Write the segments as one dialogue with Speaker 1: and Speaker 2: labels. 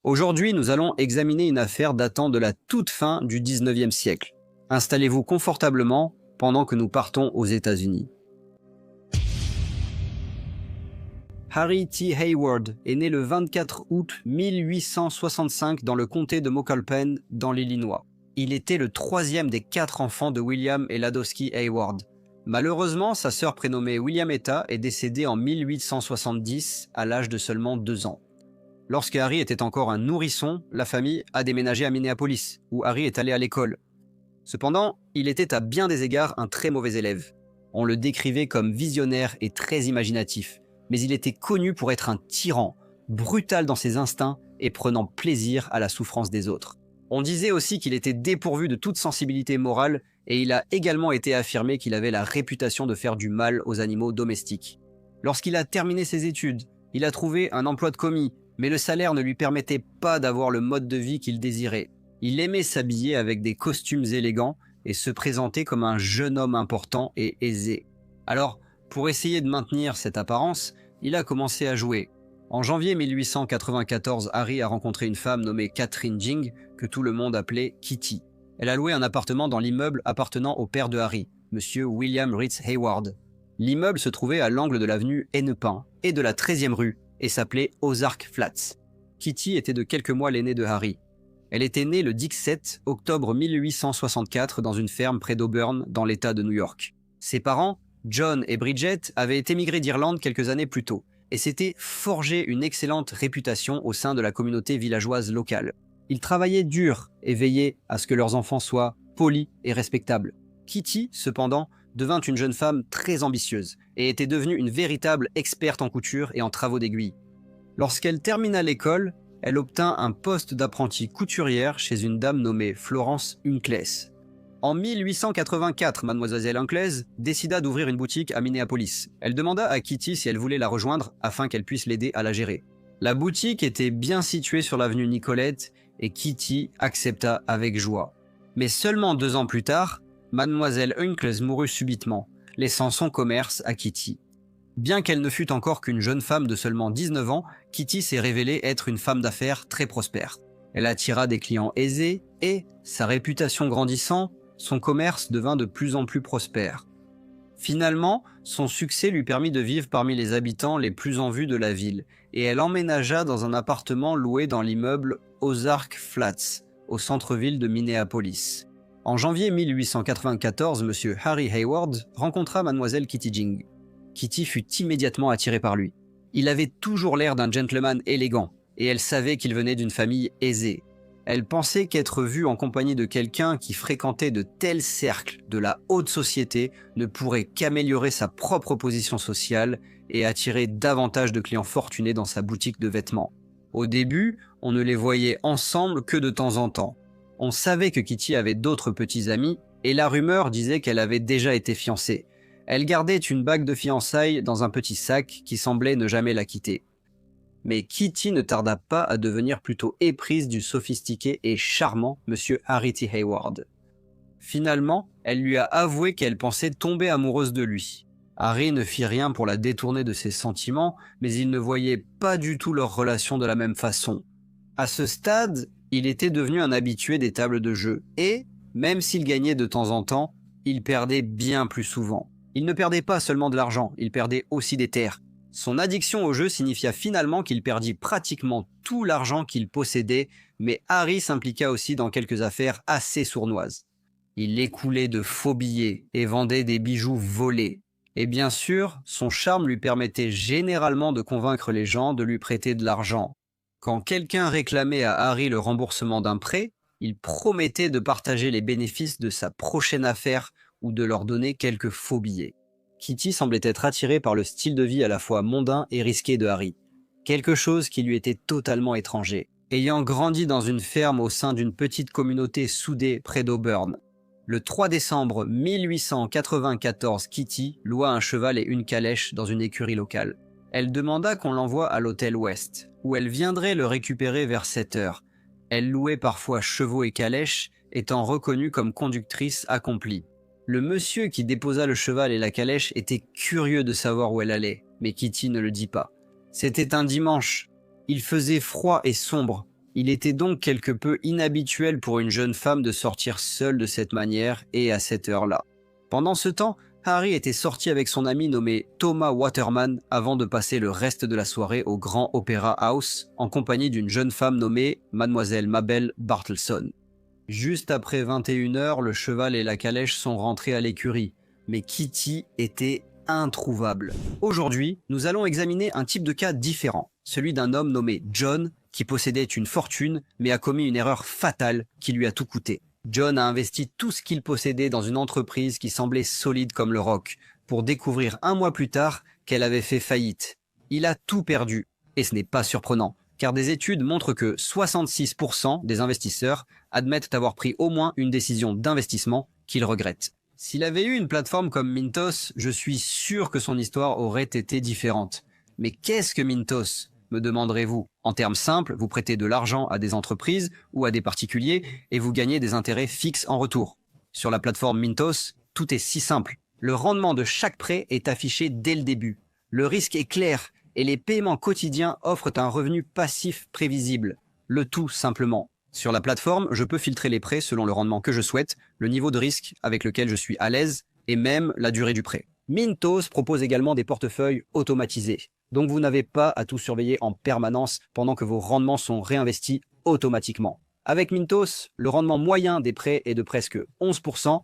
Speaker 1: Aujourd'hui, nous allons examiner une affaire datant de la toute fin du 19e siècle. Installez-vous confortablement pendant que nous partons aux États-Unis. Harry T. Hayward est né le 24 août 1865 dans le comté de Mokelpen, dans l'Illinois. Il était le troisième des 4 enfants de William et Ladowski Hayward. Malheureusement, sa sœur prénommée Williametta est décédée en 1870 à l'âge de seulement 2 ans. Lorsque Harry était encore un nourrisson, la famille a déménagé à Minneapolis, où Harry est allé à l'école. Cependant, il était à bien des égards un très mauvais élève. On le décrivait comme visionnaire et très imaginatif, mais il était connu pour être un tyran, brutal dans ses instincts et prenant plaisir à la souffrance des autres. On disait aussi qu'il était dépourvu de toute sensibilité morale et il a également été affirmé qu'il avait la réputation de faire du mal aux animaux domestiques. Lorsqu'il a terminé ses études, il a trouvé un emploi de commis, mais le salaire ne lui permettait pas d'avoir le mode de vie qu'il désirait. Il aimait s'habiller avec des costumes élégants et se présenter comme un jeune homme important et aisé. Alors, pour essayer de maintenir cette apparence, il a commencé à jouer. En janvier 1894, Harry a rencontré une femme nommée Catherine Jing, que tout le monde appelait Kitty. Elle a loué un appartement dans l'immeuble appartenant au père de Harry, Monsieur William Ritz Hayward. L'immeuble se trouvait à l'angle de l'avenue Hennepin et de la 13e rue et s'appelait Ozark Flats. Kitty était de quelques mois l'aînée de Harry. Elle était née le 17 octobre 1864 dans une ferme près d'Auburn, dans l'État de New York. Ses parents, John et Bridget, avaient émigré d'Irlande quelques années plus tôt et s'étaient forgé une excellente réputation au sein de la communauté villageoise locale. Ils travaillaient dur et veillaient à ce que leurs enfants soient polis et respectables. Kitty, cependant, devint une jeune femme très ambitieuse et était devenue une véritable experte en couture et en travaux d'aiguille. Lorsqu'elle termina l'école, elle obtint un poste d'apprentie couturière chez une dame nommée Florence Uncles. En 1884, mademoiselle Uncles décida d'ouvrir une boutique à Minneapolis. Elle demanda à Kitty si elle voulait la rejoindre afin qu'elle puisse l'aider à la gérer. La boutique était bien située sur l'avenue Nicolette et Kitty accepta avec joie. Mais seulement 2 ans plus tard, mademoiselle Uncles mourut subitement, laissant son commerce à Kitty. Bien qu'elle ne fût encore qu'une jeune femme de seulement 19 ans, Kitty s'est révélée être une femme d'affaires très prospère. Elle attira des clients aisés et, sa réputation grandissant, son commerce devint de plus en plus prospère. Finalement, son succès lui permit de vivre parmi les habitants les plus en vue de la ville, et elle emménagea dans un appartement loué dans l'immeuble Ozark Flats, au centre-ville de Minneapolis. En janvier 1894, M. Harry Hayward rencontra mademoiselle Kitty Jing. Kitty fut immédiatement attirée par lui. Il avait toujours l'air d'un gentleman élégant, et elle savait qu'il venait d'une famille aisée. Elle pensait qu'être vue en compagnie de quelqu'un qui fréquentait de tels cercles de la haute société ne pourrait qu'améliorer sa propre position sociale et attirer davantage de clients fortunés dans sa boutique de vêtements. Au début, on ne les voyait ensemble que de temps en temps. On savait que Kitty avait d'autres petits amis et la rumeur disait qu'elle avait déjà été fiancée. Elle gardait une bague de fiançailles dans un petit sac qui semblait ne jamais la quitter. Mais Kitty ne tarda pas à devenir plutôt éprise du sophistiqué et charmant Monsieur Harry T. Hayward. Finalement, elle lui a avoué qu'elle pensait tomber amoureuse de lui. Harry ne fit rien pour la détourner de ses sentiments, mais il ne voyait pas du tout leur relation de la même façon. À ce stade, il était devenu un habitué des tables de jeu, et, même s'il gagnait de temps en temps, il perdait bien plus souvent. Il ne perdait pas seulement de l'argent, il perdait aussi des terres. Son addiction au jeu signifia finalement qu'il perdit pratiquement tout l'argent qu'il possédait, mais Harry s'impliqua aussi dans quelques affaires assez sournoises. Il écoulait de faux billets et vendait des bijoux volés. Et bien sûr, son charme lui permettait généralement de convaincre les gens de lui prêter de l'argent. Quand quelqu'un réclamait à Harry le remboursement d'un prêt, il promettait de partager les bénéfices de sa prochaine affaire ou de leur donner quelques faux billets. Kitty semblait être attirée par le style de vie à la fois mondain et risqué de Harry, quelque chose qui lui était totalement étranger. Ayant grandi dans une ferme au sein d'une petite communauté soudée près d'Auburn, le 3 décembre 1894, Kitty loua un cheval et une calèche dans une écurie locale. Elle demanda qu'on l'envoie à l'hôtel West, où elle viendrait le récupérer vers 7 heures. Elle louait parfois chevaux et calèches, étant reconnue comme conductrice accomplie. Le monsieur qui déposa le cheval et la calèche était curieux de savoir où elle allait, mais Kitty ne le dit pas. C'était un dimanche. Il faisait froid et sombre, Il était donc quelque peu inhabituel pour une jeune femme de sortir seule de cette manière et à cette heure-là. Pendant ce temps, Harry était sorti avec son ami nommé Thomas Waterman avant de passer le reste de la soirée au Grand Opera House en compagnie d'une jeune femme nommée Mademoiselle Mabel Bartleson. Juste après 21h, le cheval et la calèche sont rentrés à l'écurie, mais Kitty était introuvable. Aujourd'hui, nous allons examiner un type de cas différent, celui d'un homme nommé John qui possédait une fortune mais a commis une erreur fatale qui lui a tout coûté. John a investi tout ce qu'il possédait dans une entreprise qui semblait solide comme le roc, pour découvrir un mois plus tard qu'elle avait fait faillite. Il a tout perdu, et ce n'est pas surprenant, car des études montrent que 66% des investisseurs admettent avoir pris au moins une décision d'investissement qu'ils regrettent. S'il avait eu une plateforme comme Mintos, je suis sûr que son histoire aurait été différente. Mais qu'est-ce que Mintos ? Me demanderez-vous. En termes simples, vous prêtez de l'argent à des entreprises ou à des particuliers et vous gagnez des intérêts fixes en retour. Sur la plateforme Mintos, tout est si simple. Le rendement de chaque prêt est affiché dès le début. Le risque est clair et les paiements quotidiens offrent un revenu passif prévisible. Le tout simplement. Sur la plateforme, je peux filtrer les prêts selon le rendement que je souhaite, le niveau de risque avec lequel je suis à l'aise et même la durée du prêt. Mintos propose également des portefeuilles automatisés. Donc vous n'avez pas à tout surveiller en permanence pendant que vos rendements sont réinvestis automatiquement. Avec Mintos, le rendement moyen des prêts est de presque 11%.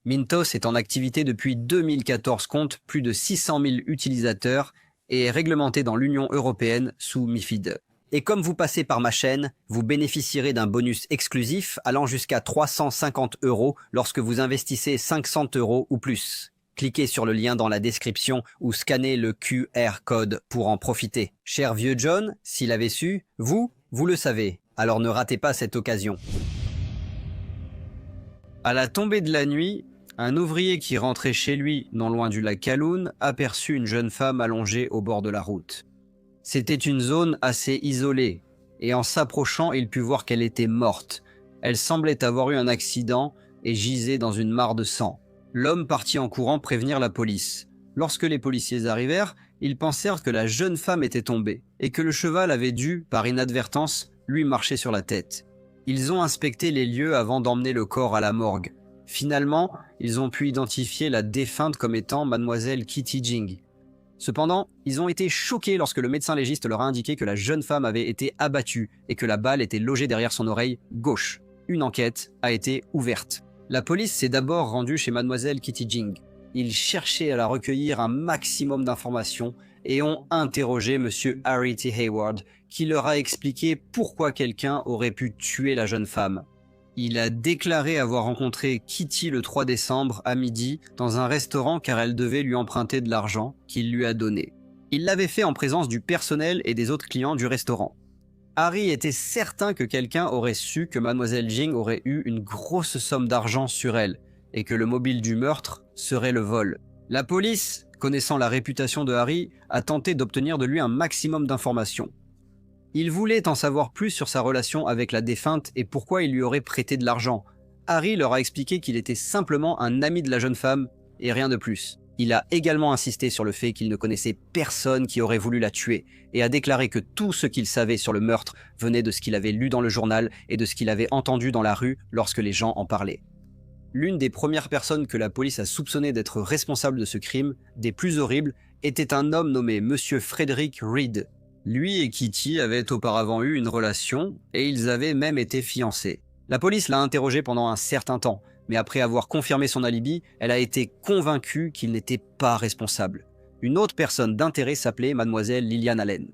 Speaker 1: Mintos est en activité depuis 2014, compte plus de 600 000 utilisateurs et est réglementé dans l'Union européenne sous MiFID. Et comme vous passez par ma chaîne, vous bénéficierez d'un bonus exclusif allant jusqu'à 350 € lorsque vous investissez 500 € ou plus. Cliquez sur le lien dans la description ou scannez le QR code pour en profiter. Cher vieux John, s'il avait su, vous le savez, alors ne ratez pas cette occasion. À la tombée de la nuit, un ouvrier qui rentrait chez lui, non loin du lac Kaloun, aperçut une jeune femme allongée au bord de la route. C'était une zone assez isolée, et en s'approchant, il put voir qu'elle était morte. Elle semblait avoir eu un accident et gisait dans une mare de sang. L'homme partit en courant prévenir la police. Lorsque les policiers arrivèrent, ils pensèrent que la jeune femme était tombée et que le cheval avait dû, par inadvertance, lui marcher sur la tête. Ils ont inspecté les lieux avant d'emmener le corps à la morgue. Finalement, ils ont pu identifier la défunte comme étant mademoiselle Kitty Jing. Cependant, ils ont été choqués lorsque le médecin légiste leur a indiqué que la jeune femme avait été abattue et que la balle était logée derrière son oreille gauche. Une enquête a été ouverte. La police s'est d'abord rendue chez mademoiselle Kitty Jing. Ils cherchaient à la recueillir un maximum d'informations et ont interrogé monsieur Harry T. Hayward, qui leur a expliqué pourquoi quelqu'un aurait pu tuer la jeune femme. Il a déclaré avoir rencontré Kitty le 3 décembre à midi dans un restaurant car elle devait lui emprunter de l'argent qu'il lui a donné. Il l'avait fait en présence du personnel et des autres clients du restaurant. Harry était certain que quelqu'un aurait su que mademoiselle Jing aurait eu une grosse somme d'argent sur elle et que le mobile du meurtre serait le vol. La police, connaissant la réputation de Harry, a tenté d'obtenir de lui un maximum d'informations. Il voulait en savoir plus sur sa relation avec la défunte et pourquoi il lui aurait prêté de l'argent. Harry leur a expliqué qu'il était simplement un ami de la jeune femme et rien de plus. Il a également insisté sur le fait qu'il ne connaissait personne qui aurait voulu la tuer et a déclaré que tout ce qu'il savait sur le meurtre venait de ce qu'il avait lu dans le journal et de ce qu'il avait entendu dans la rue lorsque les gens en parlaient. L'une des premières personnes que la police a soupçonné d'être responsable de ce crime, des plus horribles, était un homme nommé Monsieur Frederick Reed. Lui et Kitty avaient auparavant eu une relation et ils avaient même été fiancés. La police l'a interrogé pendant un certain temps, mais après avoir confirmé son alibi, elle a été convaincue qu'il n'était pas responsable. Une autre personne d'intérêt s'appelait mademoiselle Lillian Allen.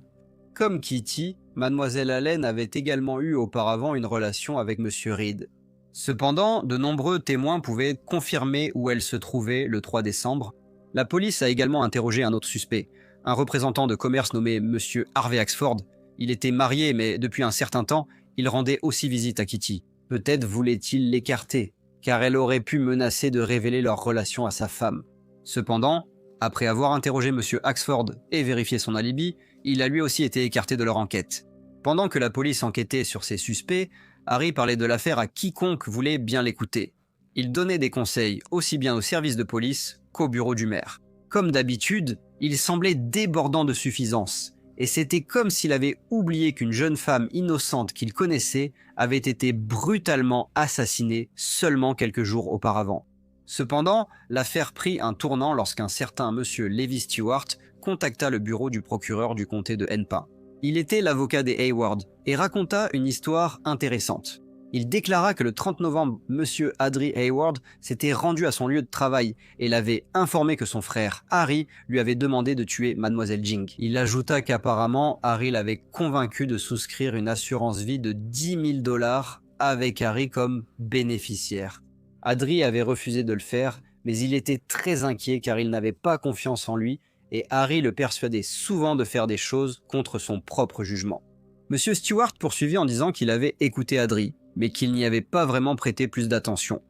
Speaker 1: Comme Kitty, mademoiselle Allen avait également eu auparavant une relation avec monsieur Reed. Cependant, de nombreux témoins pouvaient confirmer où elle se trouvait le 3 décembre. La police a également interrogé un autre suspect, un représentant de commerce nommé monsieur Harvey Axford. Il était marié, mais depuis un certain temps, il rendait aussi visite à Kitty. Peut-être voulait-il l'écarter, car elle aurait pu menacer de révéler leur relation à sa femme. Cependant, après avoir interrogé monsieur Axford et vérifié son alibi, il a lui aussi été écarté de leur enquête. Pendant que la police enquêtait sur ces suspects, Harry parlait de l'affaire à quiconque voulait bien l'écouter. Il donnait des conseils aussi bien au service de police qu'au bureau du maire. Comme d'habitude, il semblait débordant de suffisance. et c'était comme s'il avait oublié qu'une jeune femme innocente qu'il connaissait avait été brutalement assassinée seulement quelques jours auparavant. Cependant, l'affaire prit un tournant lorsqu'un certain monsieur Levi Stewart contacta le bureau du procureur du comté de Enpa. Il était l'avocat des Hayward et raconta une histoire intéressante. Il déclara que le 30 novembre, monsieur Adri Hayward s'était rendu à son lieu de travail et l'avait informé que son frère Harry lui avait demandé de tuer mademoiselle Jing. Il ajouta qu'apparemment Harry l'avait convaincu de souscrire une assurance vie de 10 000 $ avec Harry comme bénéficiaire. Adri avait refusé de le faire, mais il était très inquiet car il n'avait pas confiance en lui et Harry le persuadait souvent de faire des choses contre son propre jugement. Monsieur Stewart poursuivit en disant qu'il avait écouté Adri, mais qu'il n'y avait pas vraiment prêté plus d'attention.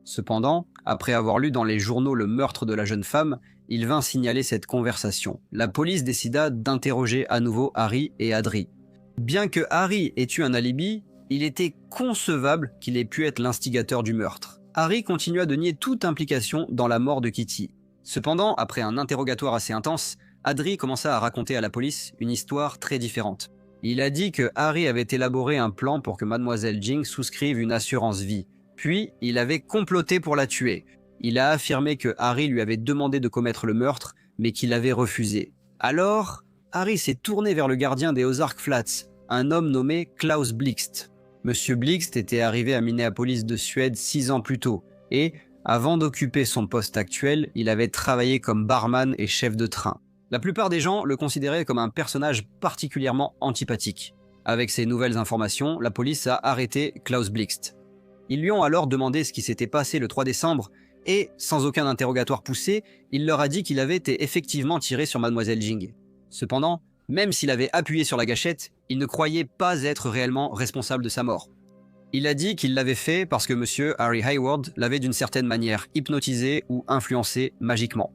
Speaker 1: Cependant, après avoir lu dans les journaux le meurtre de la jeune femme, il vint signaler cette conversation. La police décida d'interroger à nouveau Harry et Adri. Bien que Harry ait eu un alibi, il était concevable qu'il ait pu être l'instigateur du meurtre. Harry continua de nier toute implication dans la mort de Kitty. Cependant, après un interrogatoire assez intense, Adri commença à raconter à la police une histoire très différente. Il a dit que Harry avait élaboré un plan pour que mademoiselle Jing souscrive une assurance vie. Puis, il avait comploté pour la tuer. Il a affirmé que Harry lui avait demandé de commettre le meurtre, mais qu'il avait refusé. Alors, Harry s'est tourné vers le gardien des Ozark Flats, un homme nommé Klaus Blixt. Monsieur Blixt était arrivé à Minneapolis de Suède 6 ans plus tôt, et, avant d'occuper son poste actuel, il avait travaillé comme barman et chef de train. La plupart des gens le considéraient comme un personnage particulièrement antipathique. Avec ces nouvelles informations, la police a arrêté Klaus Blixt. Ils lui ont alors demandé ce qui s'était passé le 3 décembre et, sans aucun interrogatoire poussé, il leur a dit qu'il avait été effectivement tiré sur mademoiselle Jing. Cependant, même s'il avait appuyé sur la gâchette, il ne croyait pas être réellement responsable de sa mort. Il a dit qu'il l'avait fait parce que monsieur Harry Hayward l'avait d'une certaine manière hypnotisé ou influencé magiquement.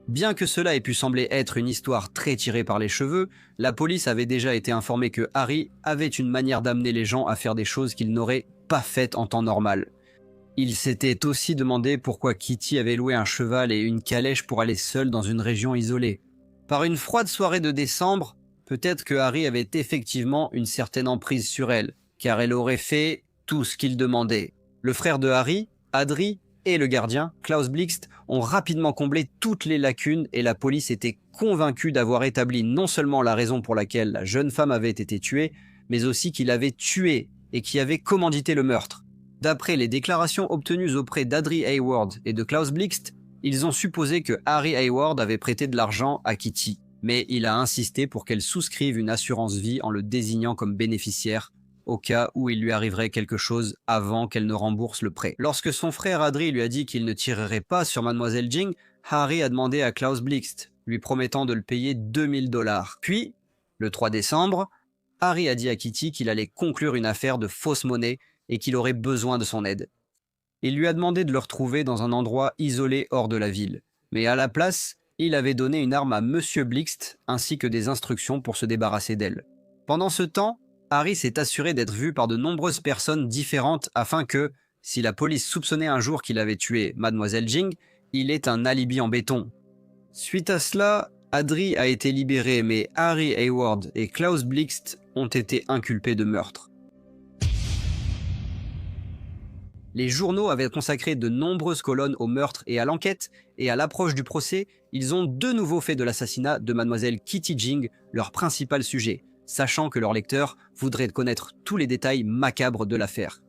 Speaker 1: Bien que cela ait pu sembler être une histoire très tirée par les cheveux, la police avait déjà été informée que Harry avait une manière d'amener les gens à faire des choses qu'ils n'auraient pas faites en temps normal. Il s'était aussi demandé pourquoi Kitty avait loué un cheval et une calèche pour aller seule dans une région isolée. Par une froide soirée de décembre, peut-être que Harry avait effectivement une certaine emprise sur elle, car elle aurait fait tout ce qu'il demandait. Le frère de Harry, Adri, et le gardien, Klaus Blixt, ont rapidement comblé toutes les lacunes et la police était convaincue d'avoir établi non seulement la raison pour laquelle la jeune femme avait été tuée, mais aussi qu'il avait tué et qui avait commandité le meurtre. D'après les déclarations obtenues auprès d'Adri Hayward et de Klaus Blixt, ils ont supposé que Harry Hayward avait prêté de l'argent à Kitty, mais il a insisté pour qu'elle souscrive une assurance vie en le désignant comme bénéficiaire, au cas où il lui arriverait quelque chose avant qu'elle ne rembourse le prêt. Lorsque son frère Adri lui a dit qu'il ne tirerait pas sur mademoiselle Jing, Harry a demandé à Klaus Blixt, lui promettant de le payer 2 000 $. Puis, le 3 décembre, Harry a dit à Kitty qu'il allait conclure une affaire de fausse monnaie et qu'il aurait besoin de son aide. Il lui a demandé de le retrouver dans un endroit isolé hors de la ville, mais à la place, il avait donné une arme à monsieur Blixt ainsi que des instructions pour se débarrasser d'elle. Pendant ce temps, Harry s'est assuré d'être vu par de nombreuses personnes différentes afin que, si la police soupçonnait un jour qu'il avait tué mademoiselle Jing, il ait un alibi en béton. Suite à cela, Adri a été libéré, mais Harry Hayward et Klaus Blixt ont été inculpés de meurtre. Les journaux avaient consacré de nombreuses colonnes au meurtre et à l'enquête, et à l'approche du procès, ils ont de nouveau fait de l'assassinat de mademoiselle Kitty Jing leur principal sujet, sachant que leurs lecteurs voudraient connaître tous les détails macabres de l'affaire.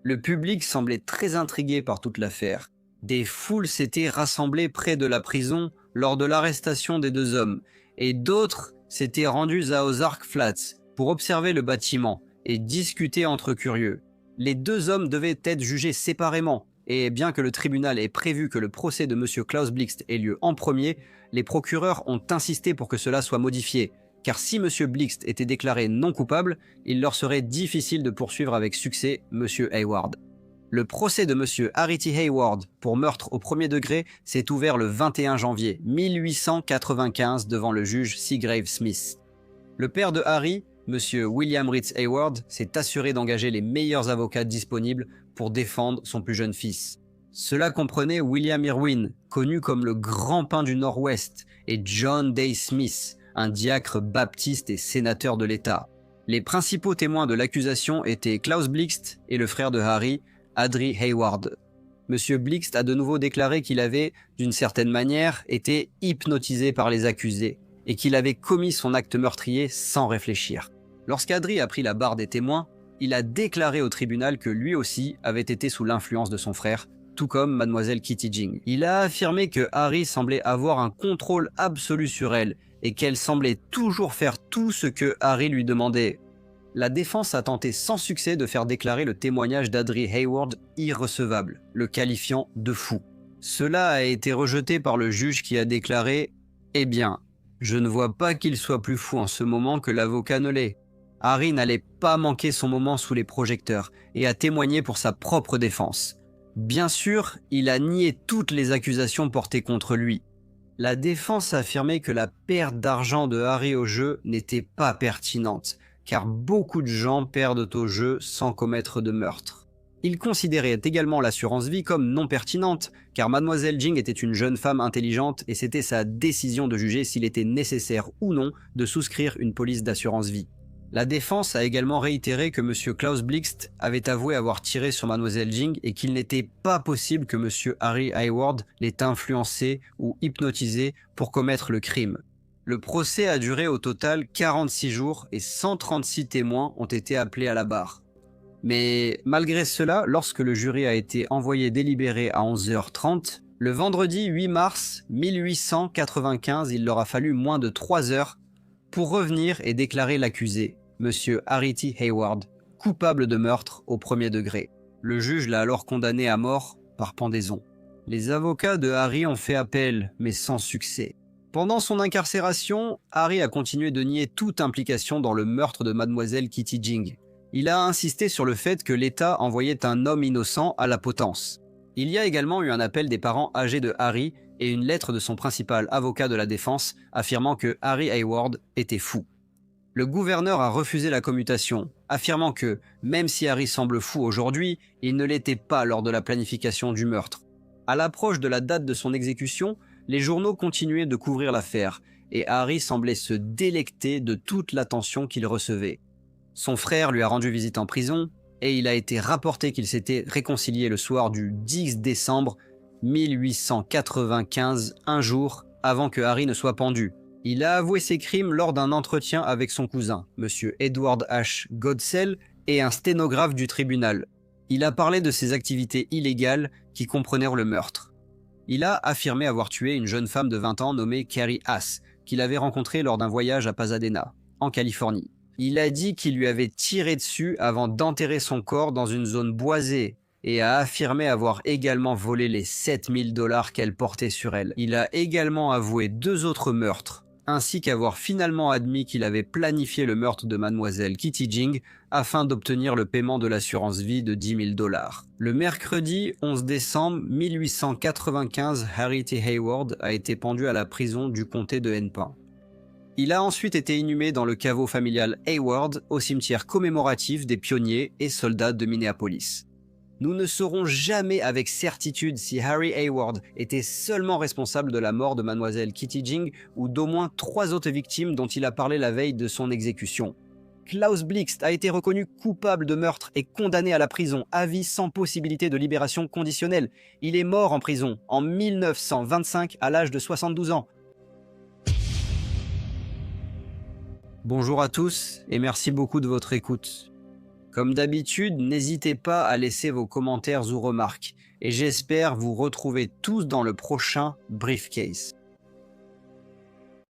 Speaker 1: Le public semblait très intrigué par toute l'affaire. Des foules s'étaient rassemblées près de la prison lors de l'arrestation des deux hommes, et d'autres s'étaient rendus à Ozark Flats pour observer le bâtiment et discuter entre curieux. Les deux hommes devaient être jugés séparément, et bien que le tribunal ait prévu que le procès de M. Klaus Blixt ait lieu en premier, les procureurs ont insisté pour que cela soit modifié, car si M. Blixt était déclaré non coupable, il leur serait difficile de poursuivre avec succès M. Hayward. Le procès de M. Harry T. Hayward pour meurtre au premier degré s'est ouvert le 21 janvier 1895 devant le juge Seagrave Smith. Le père de Harry, M. William Ritz Hayward, s'est assuré d'engager les meilleurs avocats disponibles pour défendre son plus jeune fils. Cela comprenait William Irwin, connu comme le grand pin du Nord-Ouest, et John Day Smith, un diacre baptiste et sénateur de l'État. Les principaux témoins de l'accusation étaient Klaus Blixt et le frère de Harry, Adrie Hayward. Monsieur Blixt a de nouveau déclaré qu'il avait, d'une certaine manière, été hypnotisé par les accusés et qu'il avait commis son acte meurtrier sans réfléchir. Lorsqu'Adrie a pris la barre des témoins, il a déclaré au tribunal que lui aussi avait été sous l'influence de son frère, tout comme mademoiselle Kitty Jing. Il a affirmé que Harry semblait avoir un contrôle absolu sur elle et qu'elle semblait toujours faire tout ce que Harry lui demandait. La défense a tenté sans succès de faire déclarer le témoignage d'Adrie Hayward irrecevable, le qualifiant de fou. Cela a été rejeté par le juge qui a déclaré « Eh bien, je ne vois pas qu'il soit plus fou en ce moment que l'avocat ne l'est. Harry n'allait pas manquer son moment sous les projecteurs et a témoigné pour sa propre défense. Bien sûr, il a nié toutes les accusations portées contre lui. La défense a affirmé que la perte d'argent de Harry au jeu n'était pas pertinente, car beaucoup de gens perdent au jeu sans commettre de meurtre. Il considérait également l'assurance vie comme non pertinente, car mademoiselle Jing était une jeune femme intelligente et c'était sa décision de juger s'il était nécessaire ou non de souscrire une police d'assurance vie. La défense a également réitéré que M. Klaus Blixt avait avoué avoir tiré sur mademoiselle Jing et qu'il n'était pas possible que M. Harry Hayward l'ait influencé ou hypnotisé pour commettre le crime. Le procès a duré au total 46 jours et 136 témoins ont été appelés à la barre. Mais malgré cela, lorsque le jury a été envoyé délibérer à 11h30, le vendredi 8 mars 1895, il leur a fallu moins de 3 heures pour revenir et déclarer l'accusé, M. Harry T. Hayward, coupable de meurtre au premier degré. Le juge l'a alors condamné à mort par pendaison. Les avocats de Harry ont fait appel, mais sans succès. Pendant son incarcération, Harry a continué de nier toute implication dans le meurtre de mademoiselle Kitty Jing. Il a insisté sur le fait que l'État envoyait un homme innocent à la potence. Il y a également eu un appel des parents âgés de Harry et une lettre de son principal avocat de la défense affirmant que Harry Hayward était fou. Le gouverneur a refusé la commutation, affirmant que, même si Harry semble fou aujourd'hui, il ne l'était pas lors de la planification du meurtre. À l'approche de la date de son exécution, les journaux continuaient de couvrir l'affaire, et Harry semblait se délecter de toute l'attention qu'il recevait. Son frère lui a rendu visite en prison, et il a été rapporté qu'il s'était réconcilié le soir du 10 décembre 1895, un jour avant que Harry ne soit pendu. Il a avoué ses crimes lors d'un entretien avec son cousin, M. Edward H. Godsell, et un sténographe du tribunal. Il a parlé de ses activités illégales qui comprenaient le meurtre. Il a affirmé avoir tué une jeune femme de 20 ans nommée Carrie Haas, qu'il avait rencontrée lors d'un voyage à Pasadena, en Californie. Il a dit qu'il lui avait tiré dessus avant d'enterrer son corps dans une zone boisée et a affirmé avoir également volé les $7000 qu'elle portait sur elle. Il a également avoué 2 autres meurtres, ainsi qu'avoir finalement admis qu'il avait planifié le meurtre de mademoiselle Kitty Jing afin d'obtenir le paiement de l'assurance vie de $10 000. Le mercredi 11 décembre 1895, Harry T. Hayward a été pendu à la prison du comté de Hennepin. Il a ensuite été inhumé dans le caveau familial Hayward au cimetière commémoratif des pionniers et soldats de Minneapolis. Nous ne saurons jamais avec certitude si Harry Hayward était seulement responsable de la mort de mademoiselle Kitty Jing ou d'au moins 3 autres victimes dont il a parlé la veille de son exécution. Klaus Blixt a été reconnu coupable de meurtre et condamné à la prison à vie sans possibilité de libération conditionnelle. Il est mort en prison en 1925 à l'âge de 72 ans. Bonjour à tous et merci beaucoup de votre écoute. Comme d'habitude, n'hésitez pas à laisser vos commentaires ou remarques et j'espère vous retrouver tous dans le prochain Briefcase.